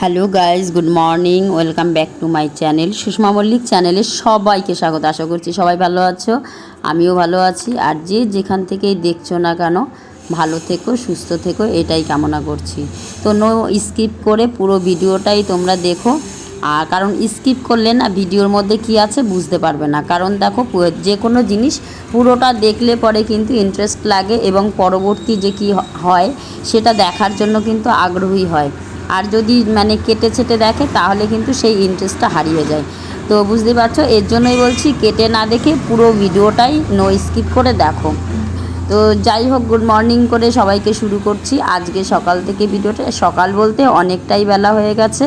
Hello guys, good morning, welcome back to my channel Sushma Mallick চ্যানেলে সবাইকে স্বাগত। আশা করছি সবাই ভালো আছো, আমিও ভালো আছি। আর যে যেখান থেকেই দেখছো না কেন, ভালো থেকো, সুস্থ থেকো, এটাই কামনা করছি। তো নো স্কিপ করে পুরো ভিডিওটাই তোমরা দেখো। আর কারণ স্কিপ করলে না ভিডিওর মধ্যে কি আছে বুঝতে পারবে না। কারণ দেখো, যে কোনো জিনিস পুরোটা দেখলে পরে কিন্তু ইন্টারেস্ট লাগে এবং পরবর্তী যে কি হয় সেটা দেখার জন্য কিন্তু আগ্রহী হয়। আর যদি কেটে ছেটে দেখে তাহলে কিন্তু সেই ইন্টারেস্টটা হারিয়ে যায়। তো বুঝতে পারছো, এর জন্যই বলছি কেটে না দেখে পুরো ভিডিওটাই নো স্কিপ করে দেখো। তো যাই হোক, গুড মর্নিং করে সবাইকে শুরু করছি আজকে সকাল থেকে ভিডিওটা। সকাল বলতে অনেকটাই বেলা হয়ে গেছে,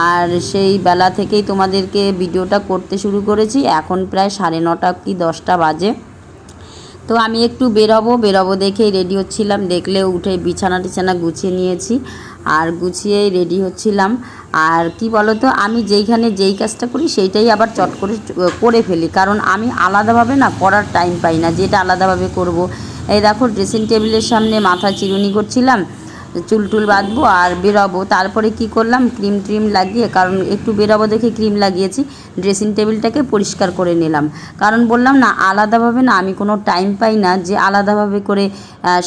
আর সেই বেলা থেকেই তোমাদেরকে ভিডিওটা করতে শুরু করেছি। এখন প্রায় 9:30 কি 10টা বাজে। তো আমি একটু বেরোবো দেখেই রেডি হচ্ছিলাম। দেখলে উঠে বিছানা টিছানা গুছিয়ে নিয়েছি, আর গুছিয়েই রেডি হচ্ছিলাম। আর কি বলো তো, আমি যেই কাজটা করি সেইটাই আবার চট করে করে ফেলি, কারণ আমি আলাদাভাবে না করার টাইম পাই না যেটা আলাদাভাবে করব। এই দেখো, ড্রেসিং টেবিলের সামনে মাথা চিরুনি করছিলাম, চুল টুল বাঁধবো আর বেরোবো। তারপরে কি করলাম, ক্রিম ট্রিম লাগিয়ে, কারণ একটু বেরোবো দেখে ক্রিম লাগিয়েছি, ড্রেসিং টেবিলটাকে পরিষ্কার করে নিলাম। কারণ বললাম না, আলাদাভাবে না আমি কোনো টাইম পাই না যে আলাদাভাবে করে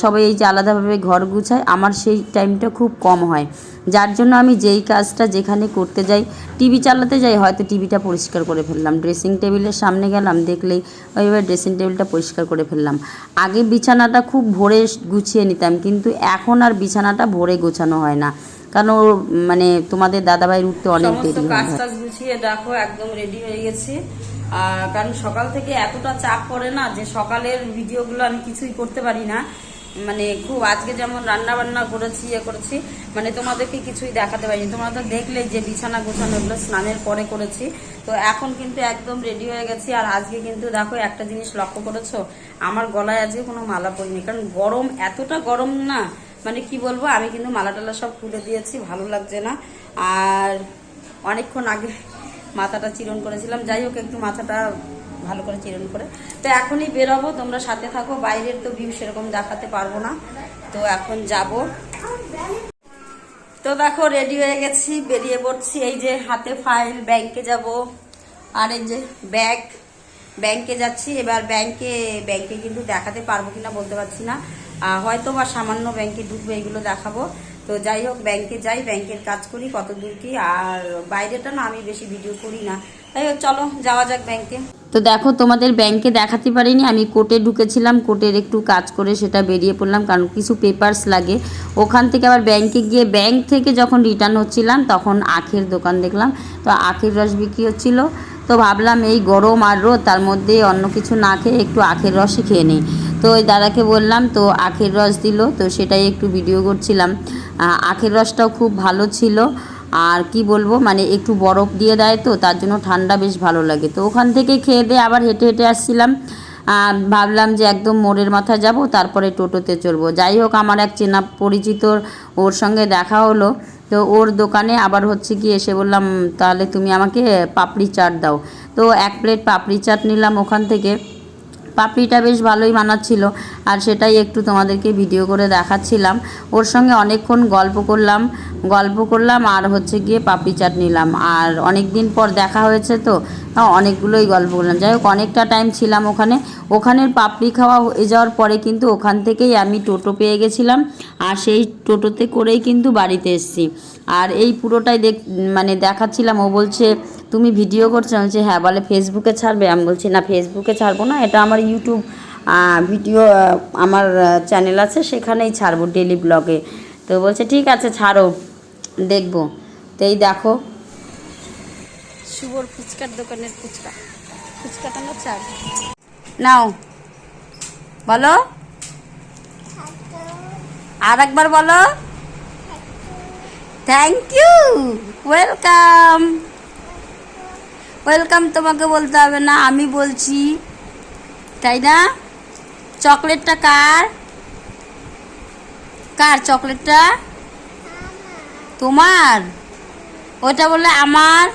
সবাই এই যে আলাদাভাবে ঘর গুছায়, আমার সেই টাইমটা খুব কম হয়। যার জন্য আমি যেই কাজটা যেখানে করতে যাই, টিভি চালাতে যাই, হয়তো টিভিটা পরিষ্কার করে ফেললাম, ড্রেসিং টেবিলের সামনে গেলাম, দেখলেই ওইভাবে ড্রেসিং টেবিলটা পরিষ্কার করে ফেললাম। আগে বিছানাটা খুব ভোরে গুছিয়ে নিতাম, কিন্তু এখন আর বিছানাটা ভোরে গোছানো হয় না, কারণ তোমাদের দাদাভাইয়ের উঠতে অনেক দেরি হয়। কাজ টাজ গুছিয়ে দেখো একদম রেডি হয়ে গেছি। কারণ সকাল থেকে এতটা চাপ পড়ে না যে সকালের ভিডিওগুলো আমি কিছুই করতে পারি না। খুব আজকে যেমন রান্না বান্না করেছি করেছি, তোমাদেরকে কিছুই দেখাতে পারিনি। তোমরা তো দেখলে যে বিছানা গোছানো এগুলো স্নানের পরে করেছি। তো এখন কিন্তু একদম রেডি হয়ে গেছি। আর আজকে কিন্তু দেখো একটা জিনিস লক্ষ্য করেছো, আমার গলায় আজকে কোনো মালা পরিনি, কারণ গরম, এতটা গরম না, কি বলবো, আমি কিন্তু মালা টালা সব খুলে দিয়েছি, ভালো লাগছে না। আর অনেকক্ষণ আগে মাথাটা চিরন করেছিলাম, যাই হোক একটু মাথাটা ভালো করে চিরন করে। তো এখনই বেরোবো, তোমরা সাথে থাকো। বাইরের তো ভিউ সেরকম দেখাতে পারবো না, তো এখন যাব। তো দেখো রেডি হয়ে গেছি, বেরিয়ে পড়ছি। এই যে হাতে ফাইল, ব্যাংকে যাব। আর এই যে ব্যাগ, ব্যাংকে যাচ্ছি। এবার ব্যাংকে কিন্তু দেখাতে পারবো কিনা বলতে পারছি না, হয়তো বা সামান্য ব্যাংকে ঢুকবো, এগুলো দেখাবো। তো যাই হোক, ব্যাংকে যাই, ব্যাংকের কাজ করি, কত দূর কি। আর বাইরেটা না আমি বেশি ভিডিও করি না। তাই হোক, চলো যাওয়া যাক ব্যাংকে। তো দেখো, তোমাদের ব্যাংকে দেখাতে পারিনি, আমি কোর্টে ঢুকেছিলাম, কোর্টের একটু কাজ করে সেটা বেরিয়ে পড়লাম, কারণ কিছু পেপারস লাগে। ওখান থেকে আবার ব্যাংকে গিয়ে, ব্যাংক থেকে যখন রিটার্ন হচ্ছিলাম তখন আখের দোকান দেখলাম, তো আখের রস বিক্রি হচ্ছিলো। তো ভাবলাম এই গরম আর রোদ, তার মধ্যে অন্য কিছু না খেয়ে একটু আখের রসই খেয়ে নিই। তো ওই দাদাকে বললাম, তো আখের রস দিল, তো সেটাই একটু ভিডিও করছিলাম। আখের রসটাও খুব ভালো ছিল। আর কি বলবো, একটু বরফ দিয়ে দেয়, তো তার জন্য ঠান্ডা বেশ ভালো লাগে। তো ওখান থেকে খেয়ে দিয়ে আবার হেঁটে হেঁটে আসছিলাম। ভাবলাম যে একদম মোড়ের মাথায় যাব, তারপরে টোটোতে চড়বো। যাই হোক, আমার এক চেনা পরিচিত, ওর সঙ্গে দেখা হলো। তো ওর দোকানে আবার হচ্ছে কি এসে বললাম, তাহলে তুমি আমাকে পাপড়ি চাট দাও। তো 1 প্লেট পাপড়ি চাট নিলাম ওখান থেকে। পাপড়িটা বেশ ভালোই মানাচ্ছিল, আর সেটাই একটু তোমাদেরকে ভিডিও করে দেখাচ্ছিলাম। ওর সঙ্গে অনেকক্ষণ গল্প করলাম আর হচ্ছে গিয়ে পাপড়ি চাট নিলাম। আর অনেক দিন পর দেখা হয়েছে, তো অনেকগুলোই গল্প করলাম। যাই হোক, অনেকটা টাইম ছিলাম ওখানের পাপড়ি খাওয়া হয়ে যাওয়ার পরে কিন্তু ওখান থেকেই আমি টোটো পেয়ে গেছিলাম, আর সেই টোটোতে করেই কিন্তু বাড়িতে এসেছি। আর এই পুরোটাই দেখাচ্ছিলাম। ও বলছে, তুমি ভিডিও করছো? আমি বলছি হ্যাঁ। বলে ফেসবুকে ছাড়বে? আমি বলছি না, ফেসবুকে ছাড়বো না, এটা আমার ইউটিউব ভিডিও, আমার চ্যানেল আছে, সেখানেই ছাড়বো, ডেলি ব্লগে। তো বলছে ঠিক আছে ছাড়ো, দেখবো। তো এই দেখো, শুভর ফুচকার দোকানের ফুচকাটা না চাট নাও, বলো আর একবার বলো। Thank you, welcome. ওয়েলকাম তোমাকে বলতে হবে না, আমি বলছি, তাই না? চকলেটটা কার কার চকলেটটা? তোমার? ওটা বললে আমার।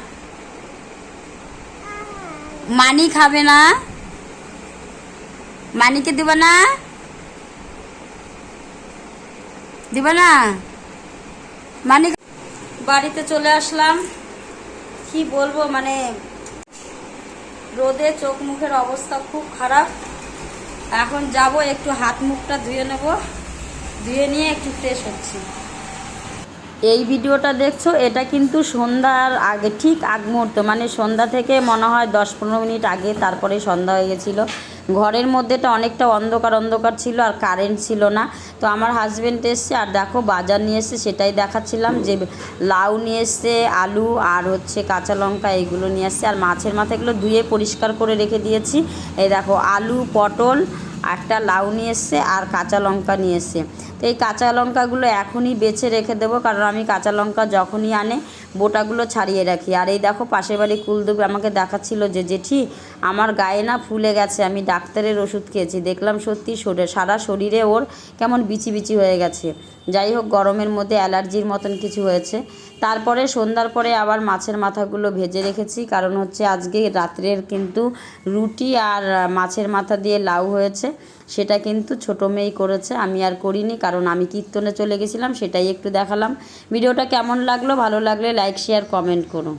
মানি খাবে না? মানিকে দিবা না? দিবা না? মানি বাড়িতে চলে আসলাম। কি বলবো, মানে রোদে চোখ মুখের অবস্থা খুব খারাপ। এখন যাব একটু হাত মুখটা ধুয়ে নেব, ধুয়ে নিয়ে একটু ফ্রেশ হচ্ছি। এই ভিডিওটা দেখছো, এটা কিন্তু সন্ধ্যার আগে, ঠিক আগ মুহূর্ত, মানে সন্ধ্যা থেকে মনে হয় 10-15 মিনিট আগে, তারপরে সন্ধ্যা হয়ে গেছিলো। ঘরের মধ্যেটা অনেকটা অন্ধকার অন্ধকার ছিল আর কারেন্ট ছিল না। তো আমার হাজব্যান্ড এসছে আর দেখো বাজার নিয়ে এসছে, সেটাই দেখাচ্ছিলাম যে লাউ নিয়ে এসছে, আলু আর হচ্ছে কাঁচা লঙ্কা এইগুলো নিয়ে এসছে। আর মাছের মাথাগুলো ধুয়ে পরিষ্কার করে রেখে দিয়েছি। এই দেখো আলু, পটল, একটা লাউ নিয়ে এসছে আর কাঁচা লঙ্কা নিয়ে এসছে। তো এই কাঁচা লঙ্কাগুলো এখনই বেছে রেখে দেবো, কারণ আমি কাঁচা লঙ্কা যখনই আনে বোটাগুলো ছাড়িয়ে রাখি। আর এই দেখো পাশের বাড়ি কুলদেব আমাকে দেখাচ্ছিল যে জেঠি আমার গায়ে না ফুলে গেছে, আমি ডাক্তারের ওষুধ খেয়েছি, দেখলাম সত্যি সারা শরীরে ওর কেমন বিচি বিচি হয়ে গেছে। যাই হোক, গরমের মধ্যে অ্যালার্জির মতন কিছু হয়েছে। তারপরে সন্ধ্যার পরে আবার মাছের মাথাগুলো ভেজে রেখেছি, কারণ হচ্ছে আজকে রাত্রের কিন্তু রুটি আর মাছের মাথা দিয়ে লাউ হয়েছে। সেটা কিন্তু ছোটো মেয়েই করেছে, আমি আর করিনি, কারণ আমি কীর্তনে চলে গেছিলাম। সেটাই একটু দেখালাম। ভিডিওটা কেমন লাগলো, ভালো লাগলে লাইক শেয়ার কমেন্ট করো।